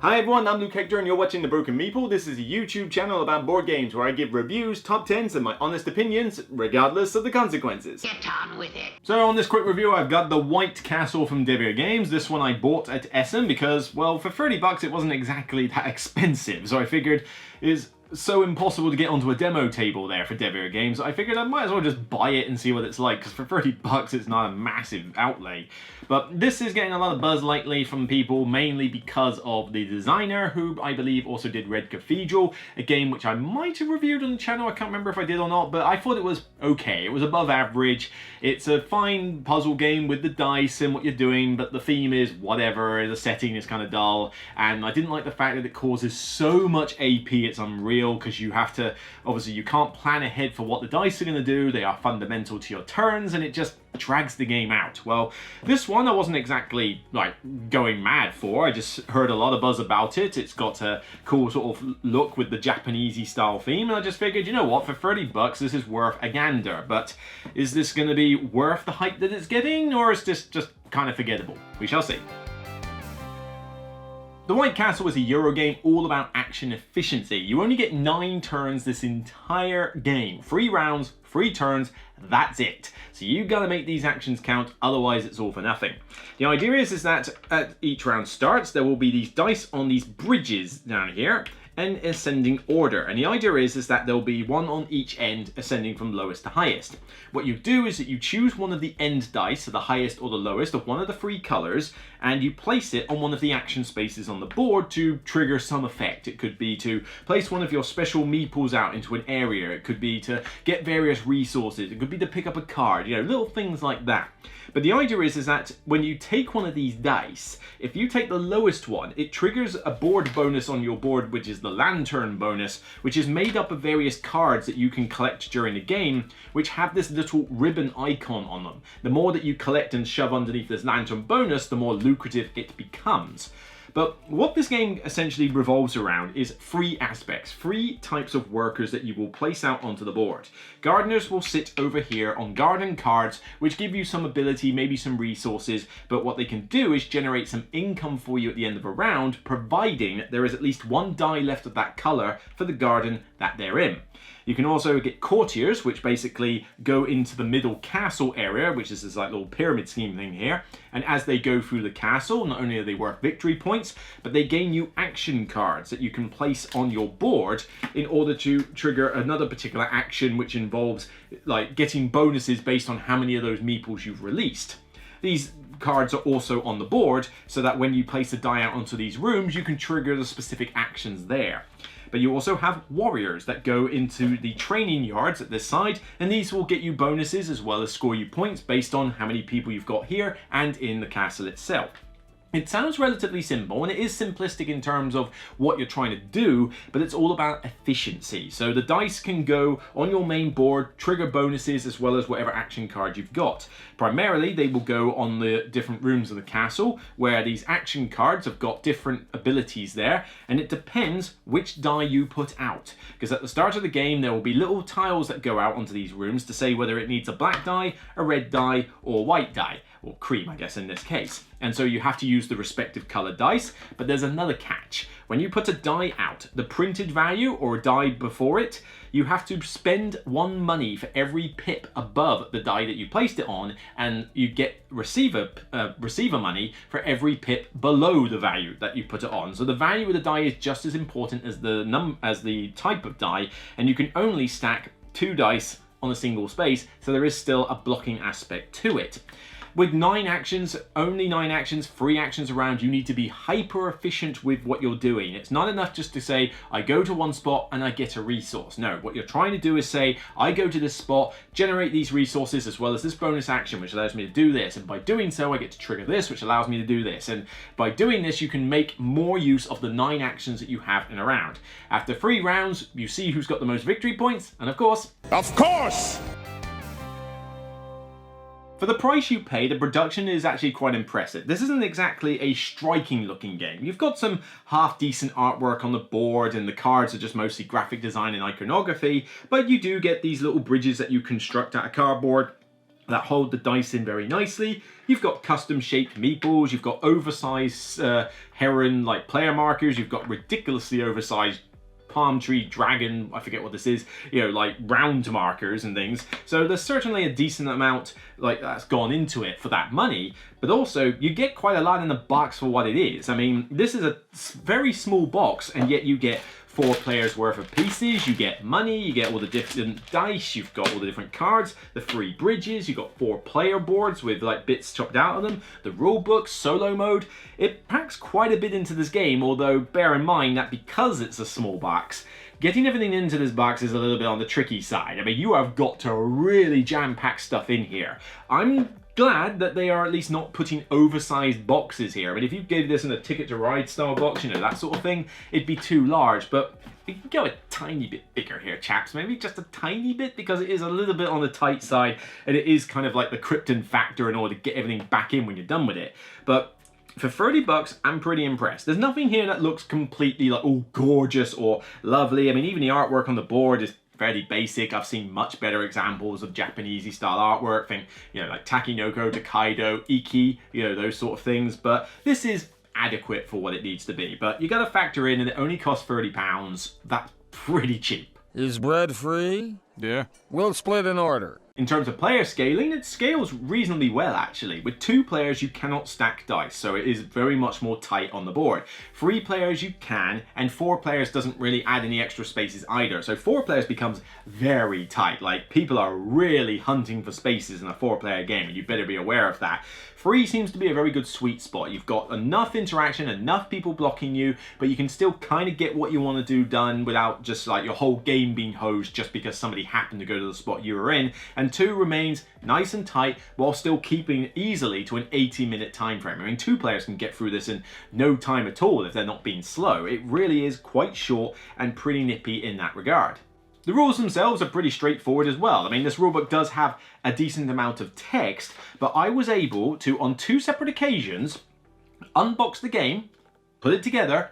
Hi everyone, I'm Luke Hector and you're watching The Broken Meeple. This is a YouTube channel about board games where I give reviews, top 10s and my honest opinions, regardless of the consequences. Get on with it. So on this quick review I've got the White Castle from Daimio Games. This one I bought at Essen because, well, for 30 bucks it wasn't exactly that expensive. So I figured it's so impossible to get onto a demo table there for Daimio Games, I figured I might as well just buy it and see what it's like, because for 30 bucks it's not a massive outlay. But this is getting a lot of buzz lately from people, mainly because of the designer, who I believe also did Red Cathedral, a game which I might have reviewed on the channel, I can't remember if I did or not, but I thought it was okay. It was above average. It's a fine puzzle game with the dice and what you're doing, but the theme is whatever, the setting is kind of dull, and I didn't like the fact that it causes so much AP, it's unreal, because you have to, obviously you can't plan ahead for what the dice are going to do, they are fundamental to your turns, and it just drags the game out. Well, this one I wasn't exactly like going mad for. I just heard a lot of buzz about it. It's got a cool sort of look with the Japanesey style theme, and I just figured, you know what, for 30 bucks this is worth a gander. But is this going to be worth the hype that it's getting, or is this just kind of forgettable? We shall see. The White Castle is a Euro game all about action efficiency. You only get 9 turns this entire game. 3 rounds, 3 turns, that's it. So you gotta make these actions count, otherwise it's all for nothing. The idea is that at each round starts, there will be these dice on these bridges down here, in ascending order, and the idea is that there'll be one on each end ascending from lowest to highest. What you do is that you choose one of the end dice, so the highest or the lowest of one of the 3 colors, and you place it on one of the action spaces on the board to trigger some effect. It could be to place one of your special meeples out into an area, it could be to get various resources, it could be to pick up a card, you know, little things like that. But the idea is that when you take one of these dice, if you take the lowest one, it triggers a board bonus on your board, which is the lantern bonus, which is made up of various cards that you can collect during the game, which have this little ribbon icon on them. The more that you collect and shove underneath this lantern bonus, the more lucrative it becomes. But what this game essentially revolves around is 3 aspects, 3 types of workers that you will place out onto the board. Gardeners will sit over here on garden cards, which give you some ability, maybe some resources, but what they can do is generate some income for you at the end of a round, providing there is at least 1 die left of that color for the garden that they're in. You can also get courtiers, which basically go into the middle castle area, which is this like little pyramid scheme thing here. And as they go through the castle, not only are they worth victory points, but they gain you action cards that you can place on your board in order to trigger another particular action, which involves like getting bonuses based on how many of those meeples you've released. These cards are also on the board, so that when you place a die out onto these rooms, you can trigger the specific actions there. But you also have warriors that go into the training yards at this side, and these will get you bonuses as well as score you points based on how many people you've got here and in the castle itself. It sounds relatively simple, and it is simplistic in terms of what you're trying to do, but it's all about efficiency. So the dice can go on your main board, trigger bonuses, as well as whatever action card you've got. Primarily, they will go on the different rooms of the castle, where these action cards have got different abilities there, and it depends which die you put out. Because at the start of the game, there will be little tiles that go out onto these rooms to say whether it needs a black die, a red die, or white die. Or cream, I guess, in this case. And so you have to use the respective colored dice, but there's another catch. When you put a die out, the printed value or a die before it, you have to spend 1 money for every pip above the die that you placed it on, and you get receiver money for every pip below the value that you put it on. So the value of the die is just as important as the type of die, and you can only stack 2 dice on a single space, so there is still a blocking aspect to it. With 9 actions, only 9 actions, 3 actions around, you need to be hyper efficient with what you're doing. It's not enough just to say, I go to one spot and I get a resource. No, what you're trying to do is say, I go to this spot, generate these resources as well as this bonus action, which allows me to do this. And by doing so, I get to trigger this, which allows me to do this. And by doing this, you can make more use of the 9 actions that you have in a round. After 3 rounds, you see who's got the most victory points. And of course... For the price you pay, the production is actually quite impressive. This isn't exactly a striking looking game. You've got some half decent artwork on the board, and the cards are just mostly graphic design and iconography, but you do get these little bridges that you construct out of cardboard. that hold the dice in very nicely. You've got custom shaped meeples, you've got oversized heron like player markers, you've got ridiculously oversized palm tree dragon, I forget what this is, like round markers and things. So there's certainly a decent amount like that's gone into it for that money, but also you get quite a lot in the box for what it is. I mean, this is a very small box, and yet you get 4 players worth of pieces, you get money, you get all the different dice, you've got all the different cards, the free bridges, you've got 4 player boards with like bits chopped out of them, the rule book, solo mode. It packs quite a bit into this game, although bear in mind that because it's a small box, getting everything into this box is a little bit on the tricky side. I mean, you have got to really jam-pack stuff in here. I'm glad that they are at least not putting oversized boxes here. I mean, if you gave this in a Ticket to Ride style box, that sort of thing, it'd be too large, but you can go a tiny bit bigger here, chaps. Maybe just a tiny bit, because it is a little bit on the tight side, and it is kind of like the Krypton factor in order to get everything back in when you're done with it. But for 30 bucks, I'm pretty impressed. There's nothing here that looks completely like, oh, gorgeous or lovely. I mean, even the artwork on the board is fairly basic. I've seen much better examples of Japanesey style artwork, think, like Takinoko, Tokaido, Iki, those sort of things. But this is adequate for what it needs to be. But you got to factor in, and it only costs £30. That's pretty cheap. Is bread free? Yeah. We'll split an order. In terms of player scaling, it scales reasonably well actually. With 2 players you cannot stack dice, so it is very much more tight on the board. 3 players you can, and 4 players doesn't really add any extra spaces either. So 4 players becomes very tight. Like, people are really hunting for spaces in a 4-player game, and you better be aware of that. 3 seems to be a very good sweet spot. You've got enough interaction, enough people blocking you, but you can still kind of get what you want to do done without just like your whole game being hosed just because somebody happened to go to the spot you were in. And 2 remains nice and tight while still keeping easily to an 80-minute time frame. I mean, 2 players can get through this in no time at all if they're not being slow. It really is quite short and pretty nippy in that regard. The rules themselves are pretty straightforward as well. I mean, this rulebook does have a decent amount of text, but I was able to, on 2 separate occasions, unbox the game, put it together,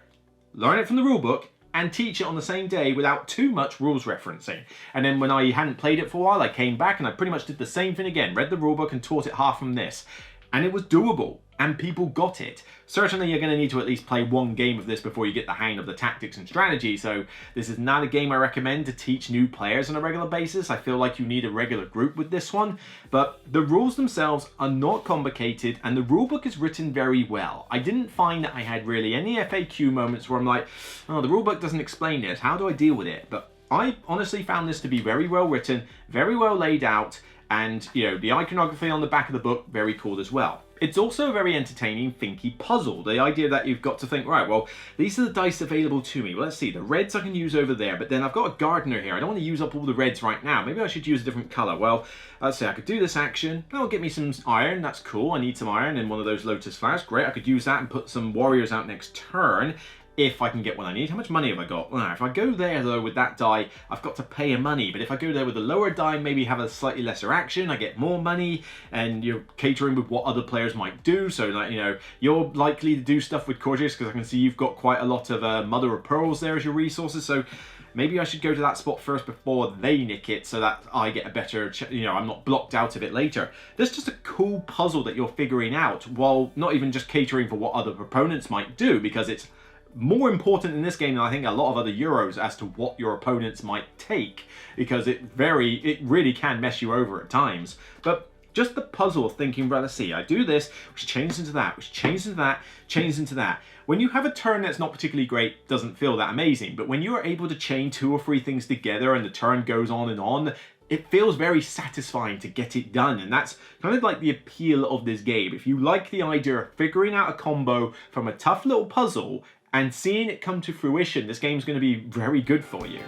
learn it from the rulebook, and teach it on the same day without too much rules referencing. And then when I hadn't played it for a while, I came back and I pretty much did the same thing again, read the rulebook and taught it half from this. And it was doable, and people got it. Certainly you're going to need to at least play 1 game of this before you get the hang of the tactics and strategy, so this is not a game I recommend to teach new players on a regular basis. I feel like you need a regular group with this one, but the rules themselves are not complicated, and the rulebook is written very well. I didn't find that I had really any FAQ moments where I'm like, oh, the rulebook doesn't explain this, how do I deal with it? But I honestly found this to be very well written, very well laid out, and the iconography on the back of the book, very cool as well. It's also a very entertaining, thinky puzzle. The idea that you've got to think, right, well, these are the dice available to me. Well, let's see, the reds I can use over there, but then I've got a gardener here. I don't want to use up all the reds right now. Maybe I should use a different color. Well, let's say I could do this action. That'll get me some iron. That's cool. I need some iron in one of those lotus flowers. Great, I could use that and put some warriors out next turn. If I can get what I need. How much money have I got? Well, if I go there though with that die, I've got to pay a money, but if I go there with a lower die, maybe have a slightly lesser action, I get more money, and you're catering with what other players might do. So like, you're likely to do stuff with courtiers, because I can see you've got quite a lot of mother of pearls there as your resources, so maybe I should go to that spot first before they nick it, so that I get a better, I'm not blocked out of it later. There's just a cool puzzle that you're figuring out, while not even just catering for what other opponents might do, because it's more important in this game than I think a lot of other Euros as to what your opponents might take, because it really can mess you over at times. But just the puzzle of thinking, well, let's see, I do this, which changes into that, which changes into that, changes into that. When you have a turn that's not particularly great, doesn't feel that amazing, but when you are able to chain 2 or 3 things together and the turn goes on and on, it feels very satisfying to get it done, and that's kind of like the appeal of this game. If you like the idea of figuring out a combo from a tough little puzzle and seeing it come to fruition, this game's going to be very good for you.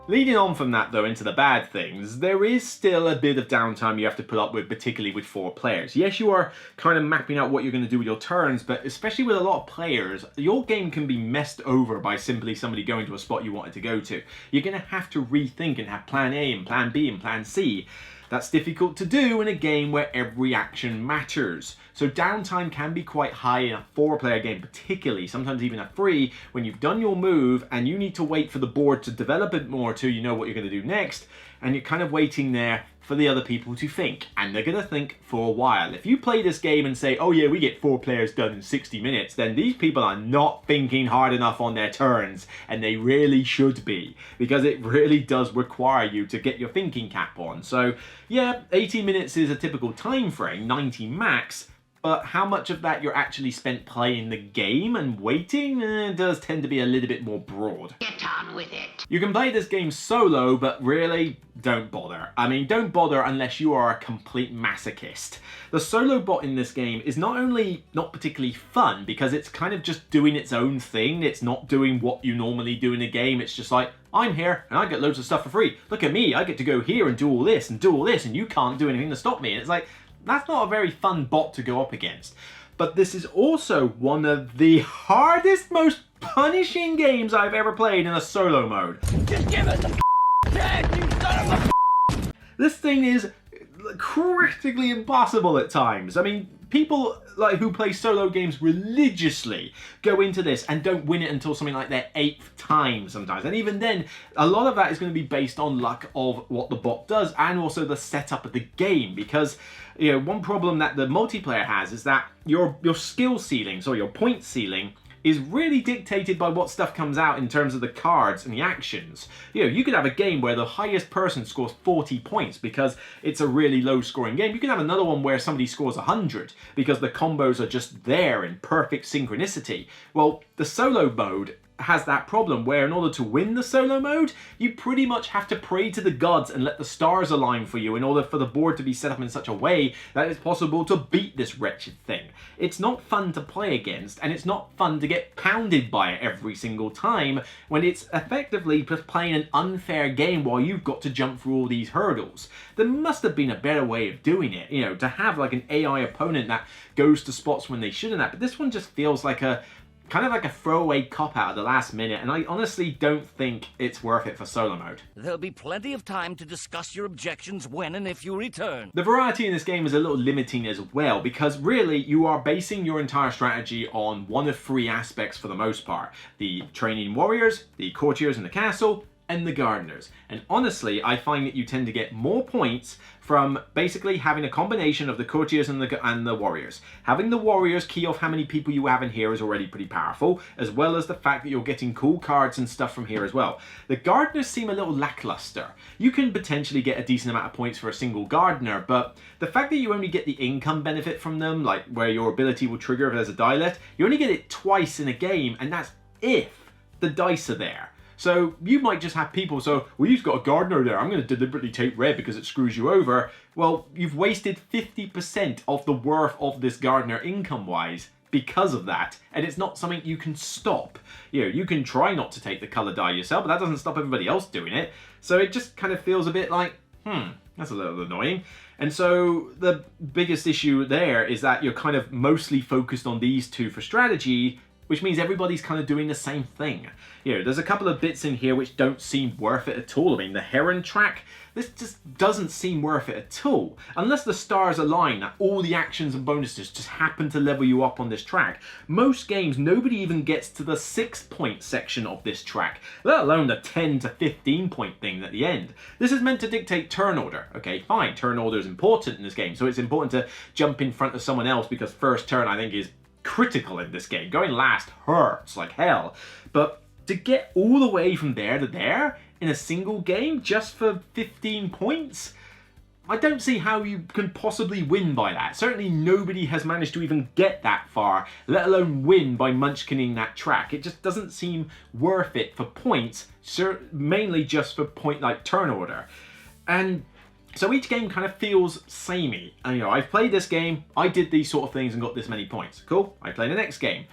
Leading on from that though into the bad things, there is still a bit of downtime you have to put up with, particularly with 4 players. Yes, you are kind of mapping out what you're going to do with your turns, but especially with a lot of players, your game can be messed over by simply somebody going to a spot you wanted to go to. You're going to have to rethink and have plan A and plan B and plan C. That's difficult to do in a game where every action matters. So downtime can be quite high in a 4-player game, particularly, sometimes even a 3, when you've done your move and you need to wait for the board to develop it more till you know what you're going to do next, and you're kind of waiting there for the other people to think, and they're going to think for a while. If you play this game and say, oh yeah, we get 4 players done in 60 minutes, then these people are not thinking hard enough on their turns, and they really should be, because it really does require you to get your thinking cap on. So yeah, 80 minutes is a typical time frame, 90 max, but how much of that you're actually spent playing the game and waiting does tend to be a little bit more broad. Get on with it. You can play this game solo, but really, don't bother. I mean, don't bother unless you are a complete masochist. The solo bot in this game is not only not particularly fun, because it's kind of just doing its own thing. It's not doing what you normally do in a game. It's just like, I'm here and I get loads of stuff for free. Look at me, I get to go here and do all this and do all this, and you can't do anything to stop me. And it's like, that's not a very fun bot to go up against. But this is also one of the hardest, most punishing games I've ever played in a solo mode. Just give us a chance, you son of a. This thing is critically impossible at times. I mean, people like who play solo games religiously go into this and don't win it until something like their 8th time sometimes. And even then, a lot of that is going to be based on luck of what the bot does and also the setup of the game. Because, you know, one problem that the multiplayer has is that your skill ceiling, so your point ceiling, is really dictated by what stuff comes out in terms of the cards and the actions. You know, you could have a game where the highest person scores 40 points because it's a really low scoring game. You can have another one where somebody scores 100 because the combos are just there in perfect synchronicity. Well, the solo mode has that problem where in order to win the solo mode, you pretty much have to pray to the gods and let the stars align for you in order for the board to be set up in such a way that it's possible to beat this wretched thing. It's not fun to play against, and it's not fun to get pounded by it every single time when it's effectively just playing an unfair game while you've got to jump through all these hurdles. There must have been a better way of doing it, you know, to have like an AI opponent that goes to spots when they shouldn't have, but this one just feels like a kind of like a throwaway cop-out at the last minute, and I honestly don't think it's worth it for solo mode. There'll be plenty of time to discuss your objections when and if you return. The variety in this game is a little limiting as well, because really you are basing your entire strategy on one of 3 aspects for the most part. The training warriors, the courtiers in the castle, and the gardeners. And honestly, I find that you tend to get more points from basically having a combination of the courtiers and the warriors. Having the warriors key off how many people you have in here is already pretty powerful, as well as the fact that you're getting cool cards and stuff from here as well. The gardeners seem a little lackluster. You can potentially get a decent amount of points for a single gardener, but the fact that you only get the income benefit from them, like where your ability will trigger if there's a die left, you only get it twice in a game, and that's if the dice are there. So you might just have people, so, well, you've got a gardener there, I'm going to deliberately take red because it screws you over. Well, you've wasted 50% of the worth of this gardener income-wise because of that, and it's not something you can stop. You know, you can try not to take the color die yourself, but that doesn't stop everybody else doing it. So it just kind of feels a bit like, that's a little annoying. And so the biggest issue there is that you're kind of mostly focused on these 2 for strategy, which means everybody's kind of doing the same thing. You know, there's a couple of bits in here which don't seem worth it at all. I mean, the heron track, this just doesn't seem worth it at all. Unless the stars align, that all the actions and bonuses just happen to level you up on this track. Most games, nobody even gets to the 6-point section of this track, let alone the 10 to 15 point thing at the end. This is meant to dictate turn order. Okay, fine, turn order is important in this game, so it's important to jump in front of someone else because first turn, I think, is critical in this game. Going last hurts like hell, but to get all the way from there to there in a single game just for 15 points, I don't see how you can possibly win by that. Certainly nobody has managed to even get that far, let alone win by munchkining that track. It just doesn't seem worth it for points, mainly just for like turn order. And so each game kind of feels samey. And, you know, I've played this game, I did these sort of things and got this many points. Cool, I play the next game.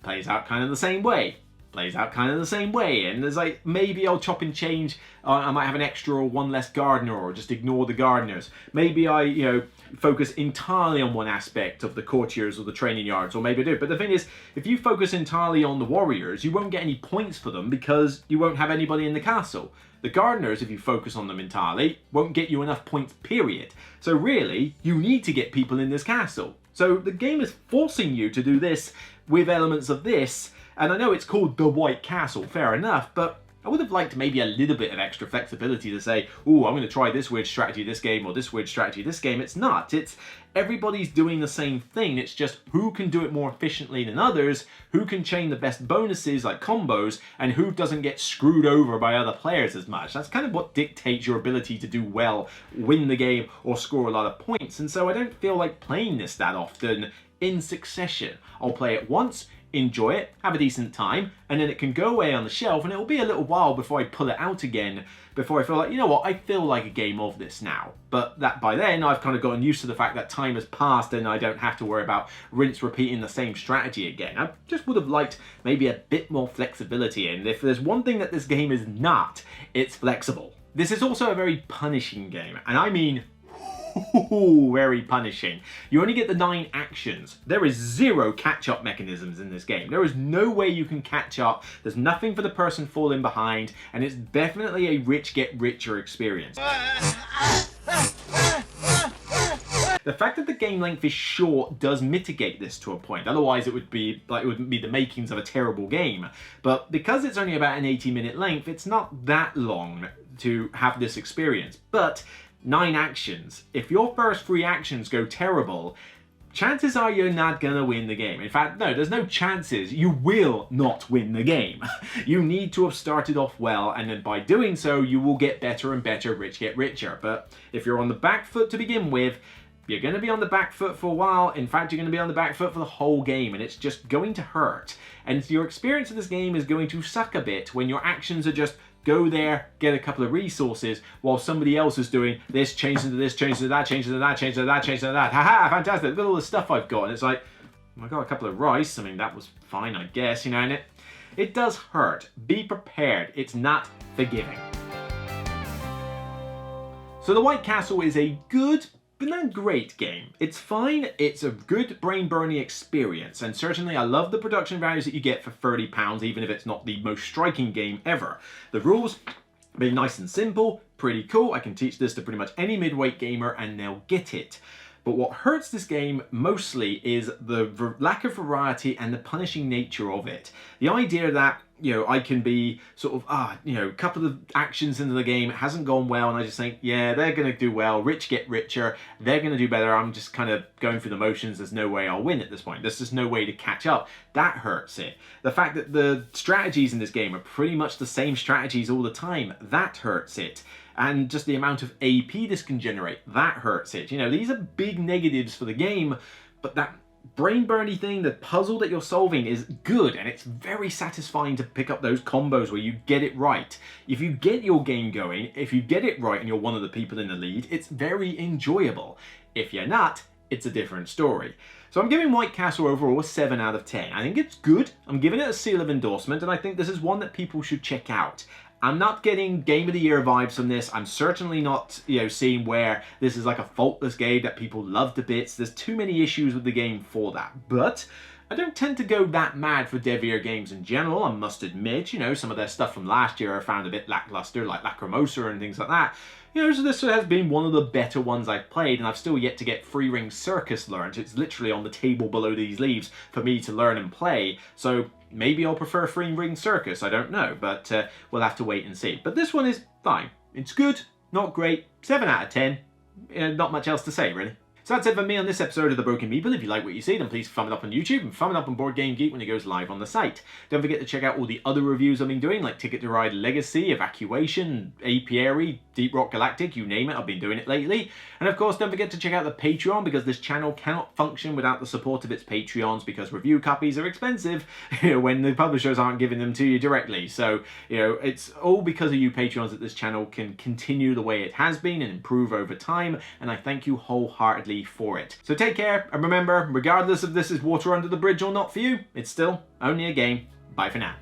Plays out kind of the same way. Plays out kind of the same way. And there's like, maybe I'll chop and change. I might have an extra or 1 less gardener, or just ignore the gardeners. Maybe I, you know, focus entirely on one aspect of the courtiers or the training yards, or maybe I do. But the thing is, if you focus entirely on the warriors, you won't get any points for them because you won't have anybody in the castle. The gardeners, if you focus on them entirely, won't get you enough points, period. So really, you need to get people in this castle. So the game is forcing you to do this with elements of this, and I know it's called the White Castle, fair enough, but I would have liked maybe a little bit of extra flexibility to say, oh, I'm going to try this weird strategy this game or this weird strategy this game. It's not. It's everybody's doing the same thing. It's just who can do it more efficiently than others, who can chain the best bonuses like combos, and who doesn't get screwed over by other players as much. That's kind of what dictates your ability to do well, win the game, or score a lot of points. And so I don't feel like playing this that often in succession. I'll play it once, enjoy it, have a decent time, and then it can go away on the shelf, and it'll be a little while before I pull it out again, before I feel like, you know what, I feel like a game of this now. But that by then, I've kind of gotten used to the fact that time has passed and I don't have to worry about repeating the same strategy again. I just would have liked maybe a bit more flexibility, and if there's one thing that this game is not, it's flexible. This is also a very punishing game, and I mean very punishing. You only get the 9 actions. There is 0 catch-up mechanisms in this game. There is no way you can catch up. There's nothing for the person falling behind, and it's definitely a rich get richer experience. The fact that the game length is short does mitigate this to a point. Otherwise, it would be the makings of a terrible game. But because it's only about an 80-minute length, it's not that long to have this experience. But 9 actions. If your first 3 actions go terrible, chances are you're not gonna win the game. In fact, no, there's no chances. You will not win the game. You need to have started off well, and then by doing so, you will get better and better, rich get richer. But if you're on the back foot to begin with, you're going to be on the back foot for a while. In fact, you're going to be on the back foot for the whole game, and it's just going to hurt. And your experience of this game is going to suck a bit when your actions are just go there, get a couple of resources, while somebody else is doing this, change into this, change into that, change into that, change into that, change into that. Haha, fantastic. Look at all the stuff I've got. And it's like, I got a couple of rice. I mean, that was fine, I guess, you know, and it does hurt. Be prepared. It's not forgiving. So the White Castle is a good but not great game. It's fine, it's a good brain-burning experience, and certainly I love the production values that you get for £30, even if it's not the most striking game ever. The rules are nice and simple, pretty cool. I can teach this to pretty much any mid-weight gamer and they'll get it. But what hurts this game mostly is the lack of variety and the punishing nature of it. The idea that, you know, I can be sort of, a couple of actions into the game, it hasn't gone well, and I just think, yeah, they're going to do well, rich get richer, they're going to do better, I'm just kind of going through the motions, there's no way I'll win at this point, there's just no way to catch up. That hurts it. The fact that the strategies in this game are pretty much the same strategies all the time, that hurts it. And just the amount of AP this can generate, that hurts it. You know, these are big negatives for the game, but that brain-burny thing, the puzzle that you're solving is good, and it's very satisfying to pick up those combos where you get it right. If you get your game going, if you get it right and you're one of the people in the lead, it's very enjoyable. If you're not, it's a different story. So I'm giving White Castle overall a 7 out of 10. I think it's good. I'm giving it a seal of endorsement, and I think this is one that people should check out. I'm not getting Game of the Year vibes from this. I'm certainly not, seeing where this is like a faultless game that people love to bits. There's too many issues with the game for that. But I don't tend to go that mad for Dev Ear games in general, I must admit. Some of their stuff from last year I found a bit lackluster, like Lacrimosa and things like that. So this has been one of the better ones I've played, and I've still yet to get Free Ring Circus learned. It's literally on the table below these leaves for me to learn and play. So maybe I'll prefer Free Ring Circus, I don't know, but we'll have to wait and see. But this one is fine. It's good, not great, 7 out of 10. Not much else to say, really. So that's it for me on this episode of The Broken Meeple. If you like what you see, then please thumb it up on YouTube and thumb it up on Board Game Geek when it goes live on the site. Don't forget to check out all the other reviews I've been doing, like Ticket to Ride Legacy, Evacuation, Apiary, Deep Rock Galactic, you name it, I've been doing it lately. And of course, don't forget to check out the Patreon, because this channel cannot function without the support of its Patreons, because review copies are expensive when the publishers aren't giving them to you directly. So, it's all because of you Patreons that this channel can continue the way it has been and improve over time, and I thank you wholeheartedly for it. So take care, and remember, regardless if this is water under the bridge or not for you, it's still only a game. Bye for now.